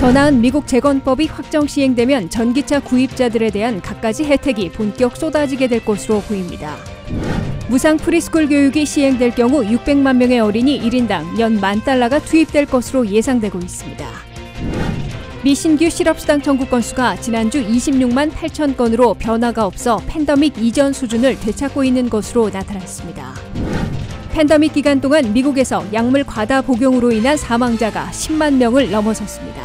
더 나은 미국 재건법이 확정 시행되면 전기차 구입자들에 대한 갖가지 혜택이 본격 쏟아지게 될 것으로 보입니다. 무상 프리스쿨 교육이 시행될 경우 600만 명의 어린이 1인당 연 $10,000가 투입될 것으로 예상되고 있습니다. 미 신규 실업수당 청구 건수가 지난주 26만 8천 건으로 변화가 없어 팬데믹 이전 수준을 되찾고 있는 것으로 나타났습니다. 팬데믹 기간 동안 미국에서 약물 과다 복용으로 인한 사망자가 10만 명을 넘어섰습니다.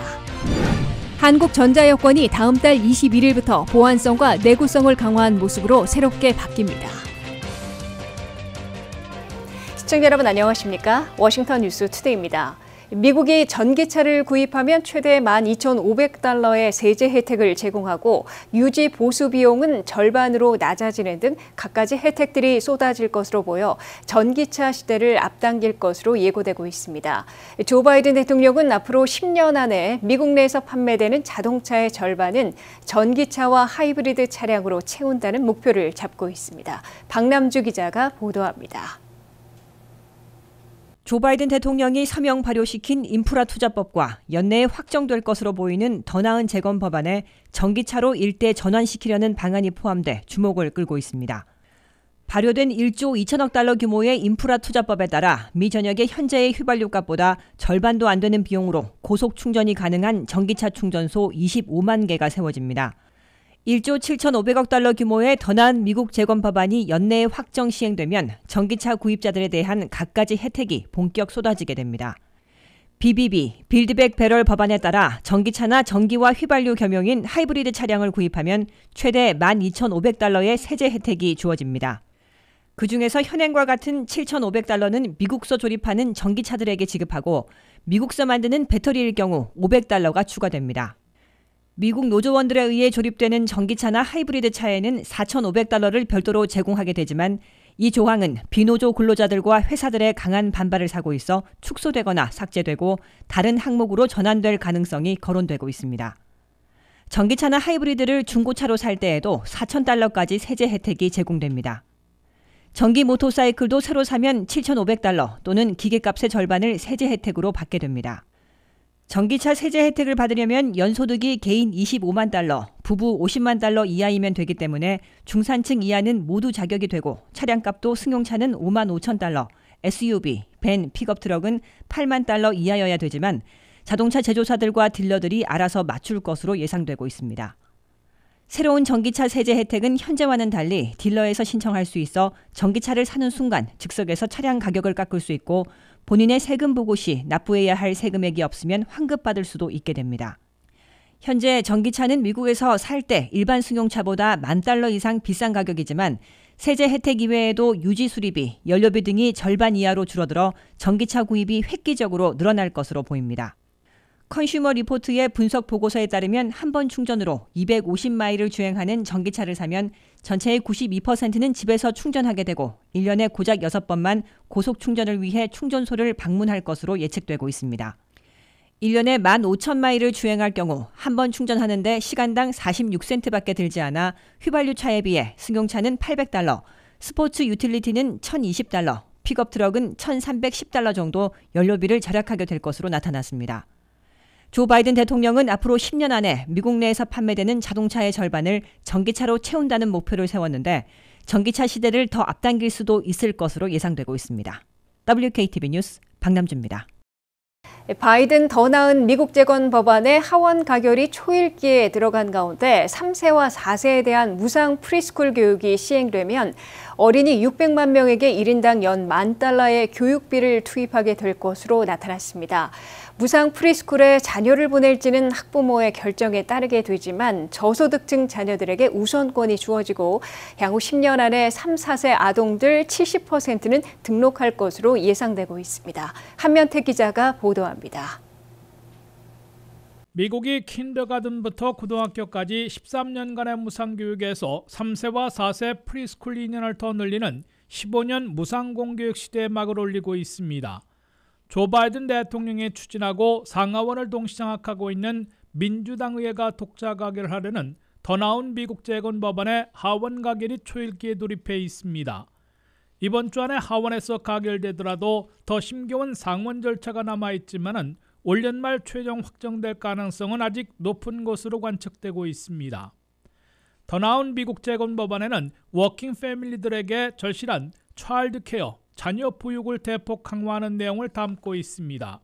한국전자여권이 다음 달 21일부터 보안성과 내구성을 강화한 모습으로 새롭게 바뀝니다. 시청자 여러분 안녕하십니까? 워싱턴 뉴스 투데이입니다. 미국이 전기차를 구입하면 최대 $12,500의 세제 혜택을 제공하고 유지 보수 비용은 절반으로 낮아지는 등 갖가지 혜택들이 쏟아질 것으로 보여 전기차 시대를 앞당길 것으로 예고되고 있습니다. 조 바이든 대통령은 앞으로 10년 안에 미국 내에서 판매되는 자동차의 절반은 전기차와 하이브리드 차량으로 채운다는 목표를 잡고 있습니다. 박남주 기자가 보도합니다. 조 바이든 대통령이 서명 발효시킨 인프라 투자법과 연내에 확정될 것으로 보이는 더 나은 재건 법안에 전기차로 일대 전환시키려는 방안이 포함돼 주목을 끌고 있습니다. 발효된 1조 2천억 달러 규모의 인프라 투자법에 따라 미 전역의 현재의 휘발유값보다 절반도 안 되는 비용으로 고속 충전이 가능한 전기차 충전소 25만 개가 세워집니다. 1조 7,500억 달러 규모의 더 나은 미국 재건 법안이 연내에 확정 시행되면 전기차 구입자들에 대한 갖가지 혜택이 본격 쏟아지게 됩니다. BBB, 빌드백 배럴 법안에 따라 전기차나 전기와 휘발유 겸용인 하이브리드 차량을 구입하면 최대 $12,500의 세제 혜택이 주어집니다. 그중에서 현행과 같은 $7,500는 미국서 조립하는 전기차들에게 지급하고 미국서 만드는 배터리일 경우 $500가 추가됩니다. 미국 노조원들에 의해 조립되는 전기차나 하이브리드 차에는 $4,500를 별도로 제공하게 되지만 이 조항은 비노조 근로자들과 회사들의 강한 반발을 사고 있어 축소되거나 삭제되고 다른 항목으로 전환될 가능성이 거론되고 있습니다. 전기차나 하이브리드를 중고차로 살 때에도 $4,000까지 세제 혜택이 제공됩니다. 전기 모터사이클도 새로 사면 $7,500 또는 기계값의 절반을 세제 혜택으로 받게 됩니다. 전기차 세제 혜택을 받으려면 연소득이 개인 $25만, 부부 $50만 이하이면 되기 때문에 중산층 이하는 모두 자격이 되고 차량값도 승용차는 $55,000, SUV, 밴, 픽업 트럭은 $8만 이하여야 되지만 자동차 제조사들과 딜러들이 알아서 맞출 것으로 예상되고 있습니다. 새로운 전기차 세제 혜택은 현재와는 달리 딜러에서 신청할 수 있어 전기차를 사는 순간 즉석에서 차량 가격을 깎을 수 있고 본인의 세금 보고 시 납부해야 할 세금액이 없으면 환급받을 수도 있게 됩니다. 현재 전기차는 미국에서 살 때 일반 승용차보다 $10,000 이상 비싼 가격이지만 세제 혜택 이외에도 유지 수리비, 연료비 등이 절반 이하로 줄어들어 전기차 구입이 획기적으로 늘어날 것으로 보입니다. 컨슈머 리포트의 분석 보고서에 따르면 한 번 충전으로 250마일을 주행하는 전기차를 사면 전체의 92%는 집에서 충전하게 되고 1년에 고작 6번만 고속 충전을 위해 충전소를 방문할 것으로 예측되고 있습니다. 1년에 15,000마일을 주행할 경우 한 번 충전하는데 시간당 46센트밖에 들지 않아 휘발유 차에 비해 승용차는 $800, 스포츠 유틸리티는 $1,020, 픽업 트럭은 $1,310 정도 연료비를 절약하게 될 것으로 나타났습니다. 조 바이든 대통령은 앞으로 10년 안에 미국 내에서 판매되는 자동차의 절반을 전기차로 채운다는 목표를 세웠는데 전기차 시대를 더 앞당길 수도 있을 것으로 예상되고 있습니다. WKTV 뉴스 박남주입니다. 바이든 더 나은 미국 재건 법안의 하원 가결이 초읽기에 들어간 가운데 3세와 4세에 대한 무상 프리스쿨 교육이 시행되면 어린이 600만 명에게 1인당 연 $10,000의 교육비를 투입하게 될 것으로 나타났습니다. 무상 프리스쿨에 자녀를 보낼지는 학부모의 결정에 따르게 되지만 저소득층 자녀들에게 우선권이 주어지고 향후 10년 안에 3, 4세 아동들 70%는 등록할 것으로 예상되고 있습니다. 한면택 기자가 보도합니다. 미국이 킨더가든부터 고등학교까지 13년간의 무상교육에서 3세와 4세 프리스쿨 2년을 더 늘리는 15년 무상공교육 시대에 막을 올리고 있습니다. 조 바이든 대통령이 추진하고 상하원을 동시장악하고 있는 민주당 의회가 독자 가결하려는 더 나은 미국 재건 법안의 하원 가결이 초읽기에 돌입해 있습니다. 이번 주 안에 하원에서 가결되더라도 더 심겨운 상원 절차가 남아있지만은 올 연말 최종 확정될 가능성은 아직 높은 것으로 관측되고 있습니다. 더 나은 미국 재건 법안에는 워킹 패밀리들에게 절실한 차일드 케어, 자녀 보육을 대폭 강화하는 내용을 담고 있습니다.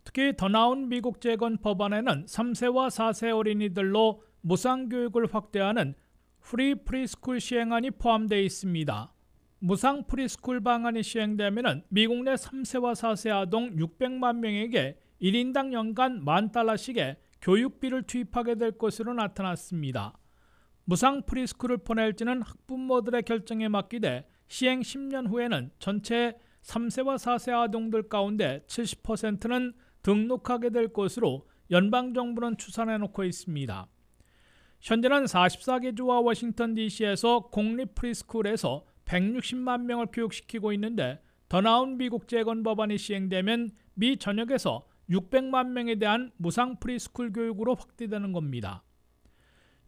특히 더 나은 미국 재건 법안에는 3세와 4세 어린이들로 무상교육을 확대하는 프리 프리스쿨 시행안이 포함되어 있습니다. 무상 프리스쿨 방안이 시행되면 미국 내 3세와 4세 아동 600만 명에게 1인당 연간 $10,000씩의 교육비를 투입하게 될 것으로 나타났습니다. 무상 프리스쿨을 보낼지는 학부모들의 결정에 맡기되 시행 10년 후에는 전체 3세와 4세 아동들 가운데 70%는 등록하게 될 것으로 연방정부는 추산해놓고 있습니다. 현재는 44개 주와 워싱턴 DC에서 공립 프리스쿨에서 160만 명을 교육시키고 있는데 더 나은 미국 재건 법안이 시행되면 미 전역에서 600만 명에 대한 무상 프리스쿨 교육으로 확대되는 겁니다.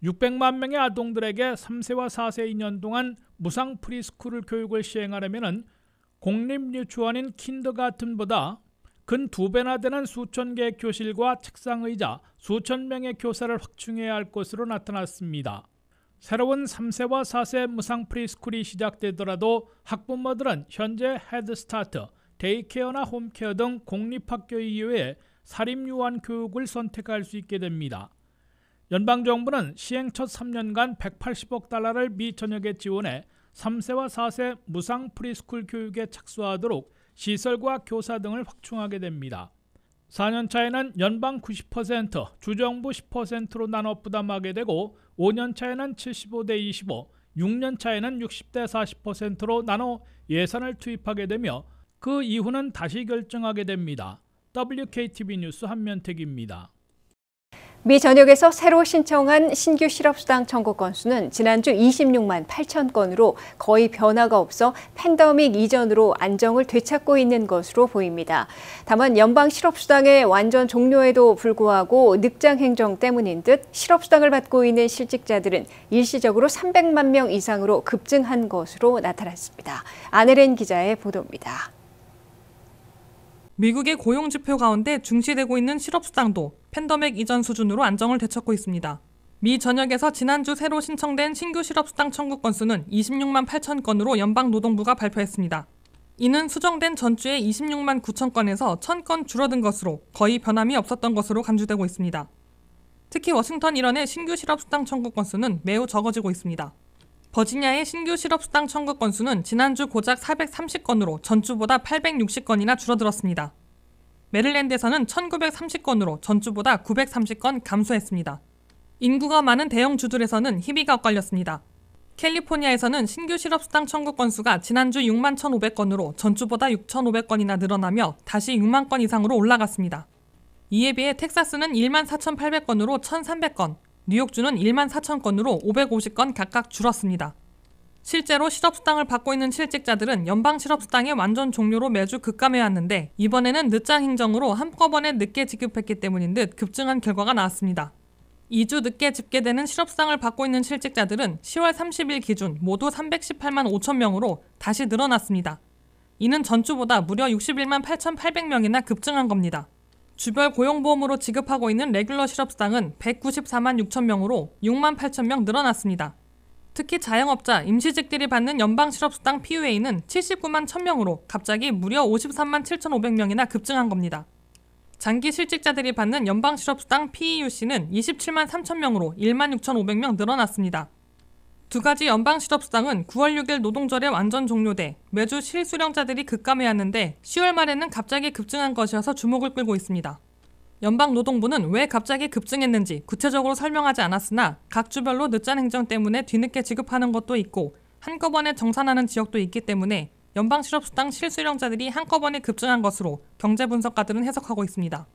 600만 명의 아동들에게 3세와 4세 2년 동안 무상 프리스쿨 교육을 시행하려면 공립 유치원인 킨더가튼보다 근 2배나 되는 수천 개의 교실과 책상 의자, 수천 명의 교사를 확충해야 할 것으로 나타났습니다. 새로운 3세와 4세 무상 프리스쿨이 시작되더라도 학부모들은 현재 헤드스타트, 데이케어나 홈케어 등 공립학교 이외에 사립유아 교육을 선택할 수 있게 됩니다. 연방정부는 시행 첫 3년간 $180억 미 전역에 지원해 3세와 4세 무상 프리스쿨 교육에 착수하도록 시설과 교사 등을 확충하게 됩니다. 4년 차에는 연방 90%, 주정부 10%로 나눠 부담하게 되고 5년 차에는 75대 25, 6년 차에는 60대 40%로 나눠 예산을 투입하게 되며 그 이후는 다시 결정하게 됩니다. WKTV 뉴스 한면택입니다. 미 전역에서 새로 신청한 신규 실업수당 청구 건수는 지난주 26만 8천 건으로 거의 변화가 없어 팬데믹 이전으로 안정을 되찾고 있는 것으로 보입니다. 다만 연방 실업수당의 완전 종료에도 불구하고 늑장 행정 때문인 듯 실업수당을 받고 있는 실직자들은 일시적으로 300만 명 이상으로 급증한 것으로 나타났습니다. 안혜린 기자의 보도입니다. 미국의 고용지표 가운데 중시되고 있는 실업수당도 팬데믹 이전 수준으로 안정을 되찾고 있습니다. 미 전역에서 지난주 새로 신청된 신규 실업수당 청구 건수는 26만 8천 건으로 연방노동부가 발표했습니다. 이는 수정된 전주의 26만 9천 건에서 1,000건 줄어든 것으로 거의 변함이 없었던 것으로 간주되고 있습니다. 특히 워싱턴 일원의 신규 실업수당 청구 건수는 매우 적어지고 있습니다. 버지니아의 신규 실업수당 청구 건수는 지난주 고작 430건으로 전주보다 860건이나 줄어들었습니다. 메릴랜드에서는 1930건으로 전주보다 930건 감소했습니다. 인구가 많은 대형 주들에서는 희비가 엇갈렸습니다. 캘리포니아에서는 신규 실업수당 청구 건수가 지난주 6만 1,500건으로 전주보다 6,500건이나 늘어나며 다시 6만 건 이상으로 올라갔습니다. 이에 비해 텍사스는 1만 4,800건으로 1,300건, 뉴욕주는 1만 4천 건으로 550건 각각 줄었습니다. 실제로 실업수당을 받고 있는 실직자들은 연방 실업수당의 완전 종료로 매주 급감해왔는데 이번에는 늦장 행정으로 한꺼번에 늦게 지급했기 때문인 듯 급증한 결과가 나왔습니다. 2주 늦게 집계되는 실업수당을 받고 있는 실직자들은 10월 30일 기준 모두 318만 5천 명으로 다시 늘어났습니다. 이는 전주보다 무려 61만 8,800명이나 급증한 겁니다. 주별 고용보험으로 지급하고 있는 레귤러 실업수당은 194만 6천 명으로 6만 8천 명 늘어났습니다. 특히 자영업자, 임시직들이 받는 연방 실업수당 PUA는 79만 1,000명으로 갑자기 무려 53만 7,500명이나 급증한 겁니다. 장기 실직자들이 받는 연방 실업수당 PEUC는 27만 3천 명으로 1만 6,500명 늘어났습니다. 두 가지 연방 실업수당은 9월 6일 노동절에 완전 종료돼 매주 실수령자들이 급감해왔는데 10월 말에는 갑자기 급증한 것이어서 주목을 끌고 있습니다. 연방노동부는 왜 갑자기 급증했는지 구체적으로 설명하지 않았으나 각 주별로 늦장 행정 때문에 뒤늦게 지급하는 것도 있고 한꺼번에 정산하는 지역도 있기 때문에 연방 실업수당 실수령자들이 한꺼번에 급증한 것으로 경제분석가들은 해석하고 있습니다.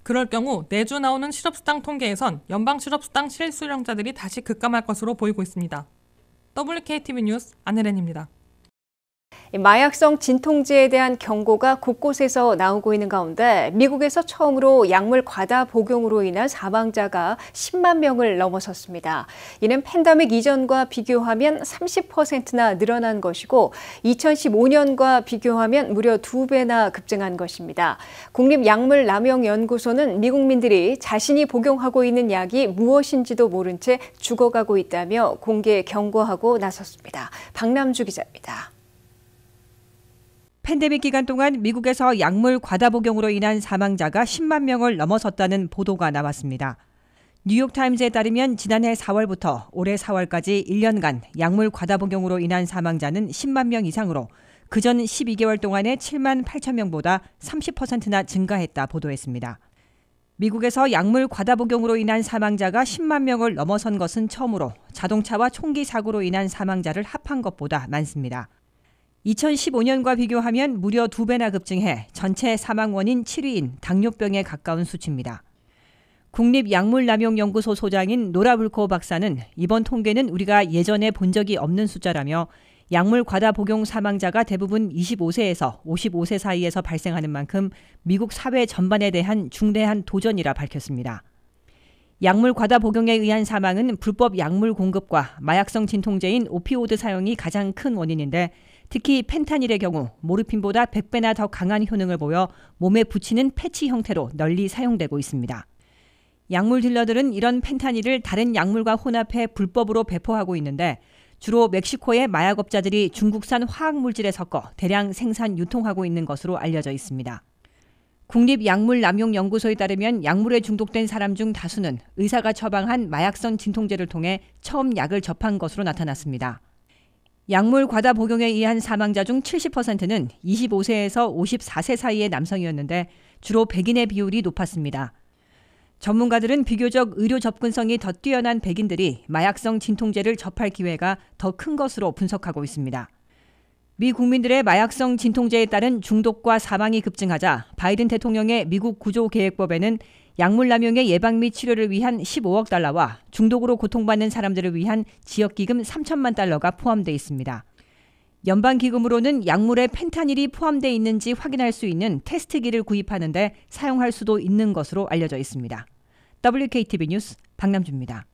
그럴 경우 내주 나오는 실업수당 통계에선 연방 실업수당 실수령자들이 다시 급감할 것으로 보이고 있습니다. WKTV 뉴스 안혜린입니다. 마약성 진통제에 대한 경고가 곳곳에서 나오고 있는 가운데 미국에서 처음으로 약물 과다 복용으로 인한 사망자가 10만 명을 넘어섰습니다. 이는 팬데믹 이전과 비교하면 30%나 늘어난 것이고 2015년과 비교하면 무려 2배나 급증한 것입니다. 국립약물남용연구소는 미국민들이 자신이 복용하고 있는 약이 무엇인지도 모른 채 죽어가고 있다며 공개 경고하고 나섰습니다. 박남주 기자입니다. 팬데믹 기간 동안 미국에서 약물 과다 복용으로 인한 사망자가 10만 명을 넘어섰다는 보도가 나왔습니다. 뉴욕타임즈에 따르면 지난해 4월부터 올해 4월까지 1년간 약물 과다 복용으로 인한 사망자는 10만 명 이상으로 그전 12개월 동안의 7만 8천 명보다 30%나 증가했다 보도했습니다. 미국에서 약물 과다 복용으로 인한 사망자가 10만 명을 넘어선 것은 처음으로 자동차와 총기 사고로 인한 사망자를 합한 것보다 많습니다. 2015년과 비교하면 무려 2배나 급증해 전체 사망 원인 7위인 당뇨병에 가까운 수치입니다. 국립약물남용연구소 소장인 노라 불코 박사는 이번 통계는 우리가 예전에 본 적이 없는 숫자라며 약물 과다 복용 사망자가 대부분 25세에서 55세 사이에서 발생하는 만큼 미국 사회 전반에 대한 중대한 도전이라 밝혔습니다. 약물 과다 복용에 의한 사망은 불법 약물 공급과 마약성 진통제인 오피오드 사용이 가장 큰 원인인데 특히 펜타닐의 경우 모르핀보다 100배나 더 강한 효능을 보여 몸에 붙이는 패치 형태로 널리 사용되고 있습니다. 약물 딜러들은 이런 펜타닐을 다른 약물과 혼합해 불법으로 배포하고 있는데 주로 멕시코의 마약업자들이 중국산 화학물질에 섞어 대량 생산 유통하고 있는 것으로 알려져 있습니다. 국립약물남용연구소에 따르면 약물에 중독된 사람 중 다수는 의사가 처방한 마약성 진통제를 통해 처음 약을 접한 것으로 나타났습니다. 약물 과다 복용에 의한 사망자 중 70%는 25세에서 54세 사이의 남성이었는데 주로 백인의 비율이 높았습니다. 전문가들은 비교적 의료 접근성이 더 뛰어난 백인들이 마약성 진통제를 접할 기회가 더 큰 것으로 분석하고 있습니다. 미 국민들의 마약성 진통제에 따른 중독과 사망이 급증하자 바이든 대통령의 미국 구조계획법에는 약물 남용의 예방 및 치료를 위한 15억 달러와 중독으로 고통받는 사람들을 위한 지역기금 3천만 달러가 포함되어 있습니다. 연방기금으로는 약물에 펜타닐이 포함되어 있는지 확인할 수 있는 테스트기를 구입하는 데 사용할 수도 있는 것으로 알려져 있습니다. WKTV 뉴스 박남주입니다.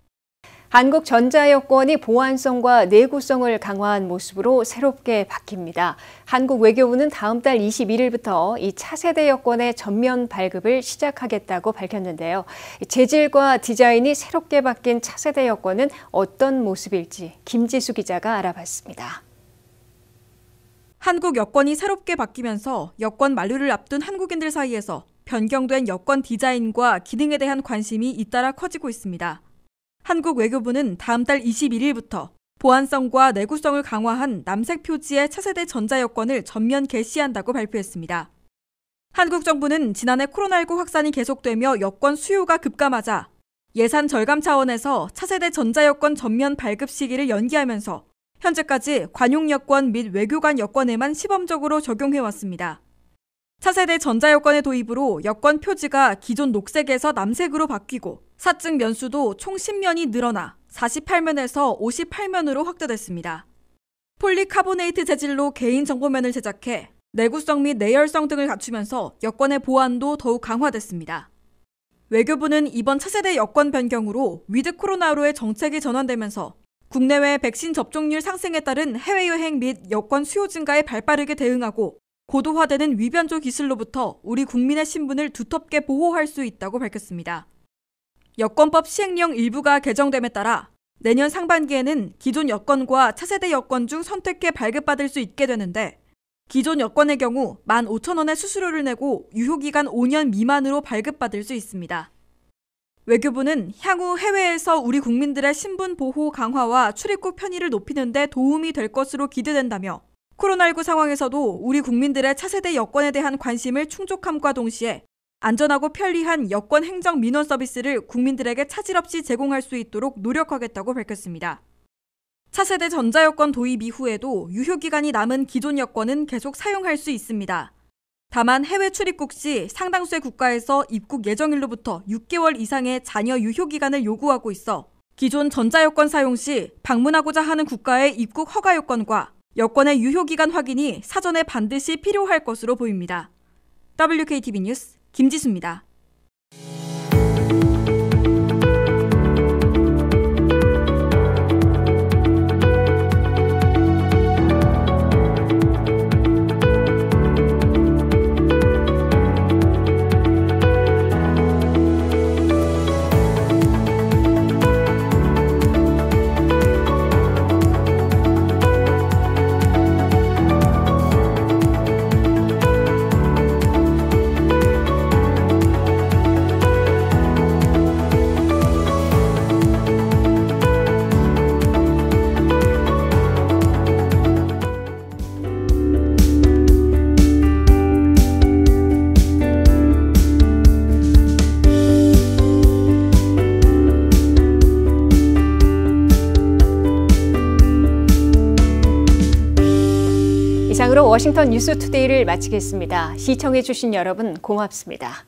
한국전자여권이 보안성과 내구성을 강화한 모습으로 새롭게 바뀝니다. 한국 외교부는 다음 달 21일부터 이 차세대 여권의 전면 발급을 시작하겠다고 밝혔는데요. 재질과 디자인이 새롭게 바뀐 차세대 여권은 어떤 모습일지 김지수 기자가 알아봤습니다. 한국 여권이 새롭게 바뀌면서 여권 만료를 앞둔 한국인들 사이에서 변경된 여권 디자인과 기능에 대한 관심이 잇따라 커지고 있습니다. 한국 외교부는 다음 달 21일부터 보안성과 내구성을 강화한 남색 표지의 차세대 전자여권을 전면 개시한다고 발표했습니다. 한국 정부는 지난해 코로나19 확산이 계속되며 여권 수요가 급감하자 예산 절감 차원에서 차세대 전자여권 전면 발급 시기를 연기하면서 현재까지 관용 여권 및 외교관 여권에만 시범적으로 적용해왔습니다. 차세대 전자여권의 도입으로 여권 표지가 기존 녹색에서 남색으로 바뀌고 사증 면수도 총 10면이 늘어나 48면에서 58면으로 확대됐습니다. 폴리카보네이트 재질로 개인정보면을 제작해 내구성 및 내열성 등을 갖추면서 여권의 보안도 더욱 강화됐습니다. 외교부는 이번 차세대 여권 변경으로 위드 코로나로의 정책이 전환되면서 국내외 백신 접종률 상승에 따른 해외여행 및 여권 수요 증가에 발빠르게 대응하고 고도화되는 위변조 기술로부터 우리 국민의 신분을 두텁게 보호할 수 있다고 밝혔습니다. 여권법 시행령 일부가 개정됨에 따라 내년 상반기에는 기존 여권과 차세대 여권 중 선택해 발급받을 수 있게 되는데 기존 여권의 경우 15,000원의 수수료를 내고 유효기간 5년 미만으로 발급받을 수 있습니다. 외교부는 향후 해외에서 우리 국민들의 신분 보호 강화와 출입국 편의를 높이는 데 도움이 될 것으로 기대된다며 코로나19 상황에서도 우리 국민들의 차세대 여권에 대한 관심을 충족함과 동시에 안전하고 편리한 여권 행정 민원 서비스를 국민들에게 차질 없이 제공할 수 있도록 노력하겠다고 밝혔습니다. 차세대 전자여권 도입 이후에도 유효기간이 남은 기존 여권은 계속 사용할 수 있습니다. 다만 해외 출입국 시 상당수의 국가에서 입국 예정일로부터 6개월 이상의 잔여 유효기간을 요구하고 있어 기존 전자여권 사용 시 방문하고자 하는 국가의 입국 허가 요건과 여권의 유효기간 확인이 사전에 반드시 필요할 것으로 보입니다. WKTV 뉴스 김지수입니다. 이상으로 워싱턴 뉴스투데이를 마치겠습니다. 시청해주신 여러분 고맙습니다.